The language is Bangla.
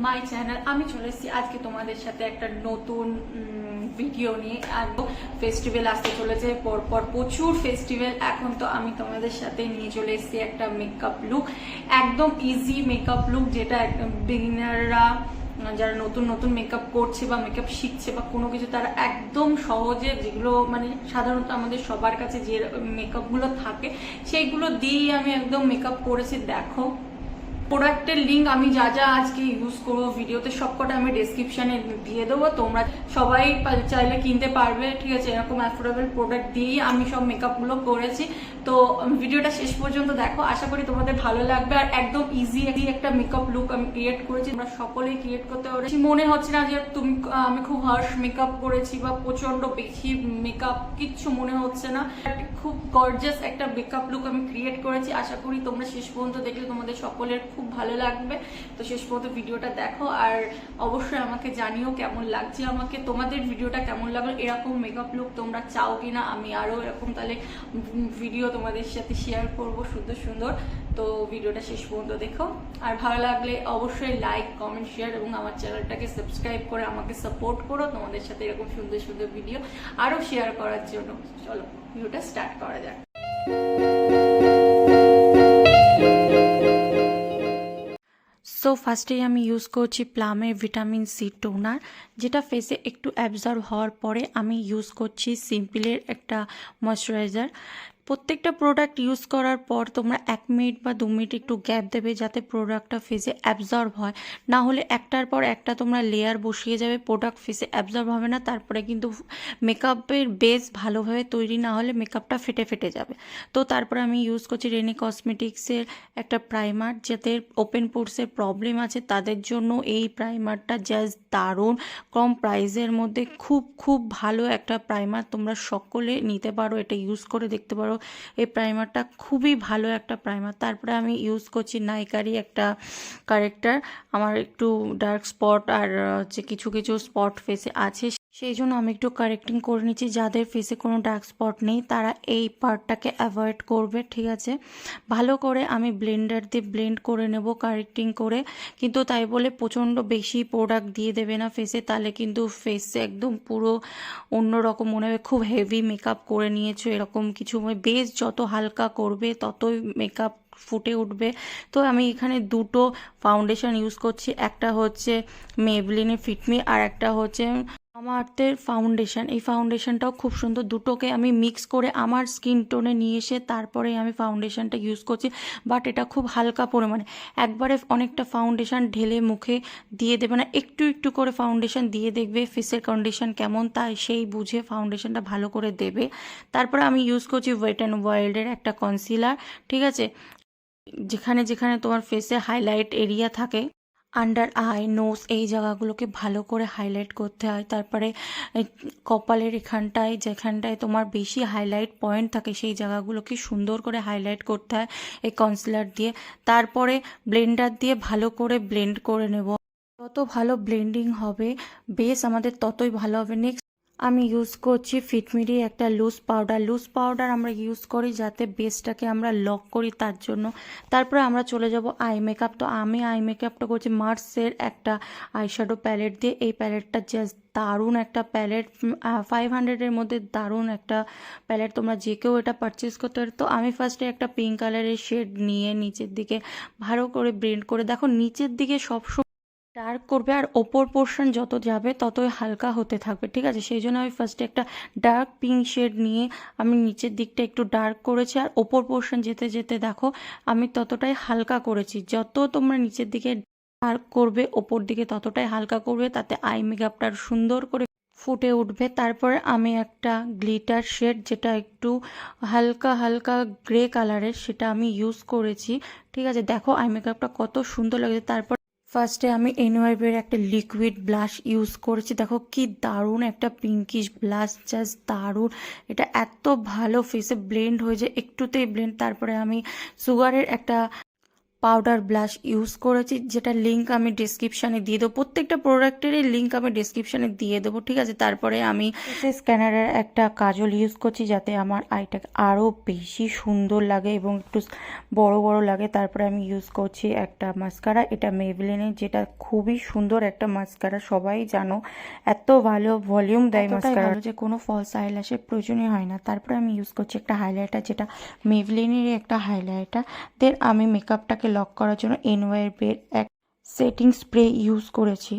My channel. আমি চলে এসেছি আজকে তোমাদের সাথে একটা নতুন ভিডিও নিয়ে। আর ফেস্টিভ্যাল আসতে চলেছে, পরপর প্রচুর ফেস্টিভ্যাল। এখন তো আমি তোমাদের সাথে নিয়ে চলে এসেছি একটা মেকআপ লুক, একদম ইজি মেকআপ লুক, যেটা বিগিনাররা যারা নতুন নতুন মেকআপ করছে বা মেকআপ শিখছে বা কোনো কিছু, তারা একদম সহজে, যেগুলো মানে সাধারণত আমাদের সবার কাছে যে মেকআপগুলো থাকে সেইগুলো দিয়েই আমি একদম মেকআপ করেছি। দেখো, প্রোডাক্টের লিঙ্ক আমি যা যা আজকে ইউজ করবো ভিডিওতে সবকটা আমি ডেসক্রিপশনে দিয়ে দেবো, তোমরা সবাই চাইলে কিনতে পারবে। ঠিক আছে, এরকম অ্যাফোর্ডেবল প্রোডাক্ট দিয়েই আমি সব মেকআপগুলো করেছি। তো ভিডিওটা শেষ পর্যন্ত দেখো, আশা করি তোমাদের ভালো লাগবে। আর একদম ইজি একটা মেকআপ লুক আমি ক্রিয়েট করেছি, তোমরা সকলেই ক্রিয়েট করতে পারছি। মনে হচ্ছে না যে আমি খুব হার্শ মেকআপ করেছি বা প্রচন্ড বেশি মেকআপ, কিচ্ছু মনে হচ্ছে না। খুব গর্জিয়াস একটা মেকআপ লুক আমি ক্রিয়েট করেছি। আশা করি তোমরা শেষ পর্যন্ত দেখলে তোমাদের সকলের খুব ভালো লাগবে। তো শেষ পর্যন্ত ভিডিওটা দেখো, আর অবশ্যই আমাকে জানিও কেমন লাগছে, আমাকে তোমাদের ভিডিওটা কেমন লাগলো, এরকম মেকআপ লুক তোমরা চাও কিনা আমি আরো এরকম তাহলে ভিডিও তোমাদের সাথে শেয়ার করব সুন্দর সুন্দর। তো ভিডিওটা শেষ পর্যন্ত দেখো, আর ভালো লাগলে অবশ্যই লাইক, কমেন্ট, শেয়ার এবং আমার চ্যানেলটাকে সাবস্ক্রাইব করে আমাকে সাপোর্ট করো তোমাদের সাথে এরকম সুন্দর সুন্দর ভিডিও আরো শেয়ার করার জন্য। চলো ভিডিওটা স্টার্ট করা যাক। সো ফার্স্টেই আমি ইউজ করছি প্লামের ভিটামিন সি টোনার, যেটা ফেসে একটু অ্যাবজর্ব হওয়ার পরে আমি ইউজ করছি সিম্পলের একটা ময়েশ্চারাইজার। প্রত্যেকটা প্রোডাক্ট ইউজ করার পর তোমরা 1 মিনিট বা 2 মিনিট একটু গ্যাপ দেবে, যাতে প্রোডাক্টটা ফেসে অ্যাবজর্ব হয়। না হলে একটার পর একটা তোমরা লেয়ার বসিয়ে যাবে, প্রোডাক্ট ফেসে অ্যাবজর্ব হবে না, তারপরে কিন্তু মেকআপের বেস ভালোভাবে তৈরি না হলে মেকআপটা ফেটে ফেটে যাবে। তো তারপরে আমি ইউজ করছি রেনি কসমেটিক্সের একটা প্রাইমার, যাদের ওপেন পোর্সের প্রবলেম আছে তাদের জন্য এই প্রাইমারটা জাস্ট দারুণ। কম প্রাইসের মধ্যে খুব খুব ভালো একটা প্রাইমার, তোমরা সকলে নিতে পারো, এটা ইউজ করে দেখতে পারো। এই প্রাইমারটা খুবই ভালো একটা প্রাইমার। তারপরে আমি ইউজ করছি নাইকারই একটা কারেক্টার। আমার একটু ডার্ক স্পট আর যে কিছু কিছু স্পট ফেসে আছে, সেই জন্য আমি একটু কারেক্টিং করে নিচ্ছি। যাদের ফেসে কোনো ডার্ক স্পট নেই তারা এই পার্টটাকে অ্যাভয়েড করবে। ঠিক আছে, ভালো করে আমি ব্লেন্ডার দিয়ে ব্লেন্ড করে নেব কারেক্টিং করে। কিন্তু তাই বলে প্রচণ্ড বেশি প্রোডাক্ট দিয়ে দেবে না ফেসে, তাহলে কিন্তু ফেসে একদম পুরো অন্যরকম মনে হবে, খুব হেভি মেকআপ করে নিয়েছো এরকম কিছু। বেস যত হালকা করবে ততই মেকআপ ফুটে উঠবে। তো আমি এখানে দুটো ফাউন্ডেশন ইউজ করছি, একটা হচ্ছে মেবলিনের ফিটমি আর একটা হচ্ছে আমার আর্থের ফাউন্ডেশন। এই ফাউন্ডেশনটাও খুব সুন্দর, দুটোকে আমি মিক্স করে আমার স্কিন টোনে নিয়ে এসে তারপরে আমি ফাউন্ডেশনটা ইউজ করছি। বাট এটা খুব হালকা পরিমাণে, একবারে অনেকটা ফাউন্ডেশন ঢেলে মুখে দিয়ে দেবে না, একটু একটু করে ফাউন্ডেশন দিয়ে দেখবে ফেসের কন্ডিশন কেমন, তাই সেই বুঝে ফাউন্ডেশনটা ভালো করে দেবে। তারপরে আমি ইউজ করছি ওয়েট অ্যান্ড ওয়াইল্ডের একটা কনসিলার। ঠিক আছে, যেখানে যেখানে তোমার ফেসে হাইলাইট এরিয়া থাকে, আন্ডার আই, নোজ, এই জায়গাগুলোকে ভালো করে হাইলাইট করতে হয়। তারপরে কপালের এখানটায় যেখানটায় তোমার বেশি হাইলাইট পয়েন্ট থাকে সেই জায়গাগুলোকে সুন্দর করে হাইলাইট করতে হয় এই কনসিলার দিয়ে। তারপরে ব্লেন্ডার দিয়ে ভালো করে ব্লেন্ড করে নেব। যত ভালো ব্লেন্ডিং হবে বেস আমাদের ততই ভালো হবে। নেক্সট আমি ইউজ করছি ফিটমিরি একটা লুজ পাউডার। লুজ পাউডার আমরা ইউজ করি যাতে বেসটাকে আমরা লক করি, তার জন্য। তারপরে আমরা চলে যাব আই মেকআপ। তো আমি আই মেকআপটা করছি মার্সের একটা আইশ্যাডো প্যালেট দিয়ে। এই প্যালেটটা জাস্ট দারুণ একটা প্যালেট, 500-এর মধ্যে দারুণ একটা প্যালেট, তোমরা যে কেউ এটা পারচেস করতে পারো। তো আমি ফার্স্টে একটা পিঙ্ক কালারের শেড নিয়ে নিচের দিকে ভালো করে ব্লেন্ড করে, দেখো নিচের দিকে সবসময় ডার্ক করবে আর ওপর পোর্শন যত যাবে ততই হালকা হতে থাকবে। ঠিক আছে, সেই জন্য আমি ফার্স্টে একটা ডার্ক পিঙ্ক শেড নিয়ে আমি নিচের দিকটা একটু ডার্ক করেছি, আর ওপর পোর্শন যেতে যেতে দেখো আমি ততটাই হালকা করেছি। যত তোমরা নিচের দিকে ডার্ক করবে ওপর দিকে ততটাই হালকা করবে, তাতে আই মেকআপটা সুন্দর করে ফুটে উঠবে। তারপরে আমি একটা গ্লিটার শেড, যেটা একটু হালকা হালকা গ্রে কালারের, সেটা আমি ইউজ করেছি। ঠিক আছে, দেখো আই মেকআপটা কত সুন্দর লাগছে। তারপর ফার্স্টে আমি এনওয়াইবের একটা লিকুইড ব্লাশ ইউজ করেছি, দেখো কি দারুণ একটা পিঙ্কিশ ব্লাশ, জাস্ট দারুণ। এটা এত ভালো ফেসে ব্লেন্ড হয়ে যায় একটুতেই ব্লেন্ড। তারপরে আমি সুগারের একটা পাউডার ব্লাশ ইউজ করেছি, যেটা লিঙ্ক আমি ডিসক্রিপশানে দিয়ে দেবো। প্রত্যেকটা প্রোডাক্টেরই লিঙ্ক আমি ডিসক্রিপশানে দিয়ে দেবো, ঠিক আছে। তারপরে আমি স্ক্যানারের একটা কাজল ইউজ করছি, যাতে আমার আইটা আরও বেশি সুন্দর লাগে এবং একটু বড় বড় লাগে। তারপরে আমি ইউজ করছি একটা মাস্কারা, এটা মেবলিনের, যেটা খুবই সুন্দর একটা মাস্কারা, সবাই জানো এত ভালো ভলিউম দেয় মাস্কারা, যে কোনো ফলস আইল্যাশের প্রয়োজনই হয় না। তারপরে আমি ইউজ করছি একটা হাইলাইটার, যেটা মেবলিনেরই একটা হাইলাইটার। দেন আমি মেকআপটাকে লক করার জন্য এনওয়াইয়ের এক সেটিং স্প্রে ইউজ করেছি।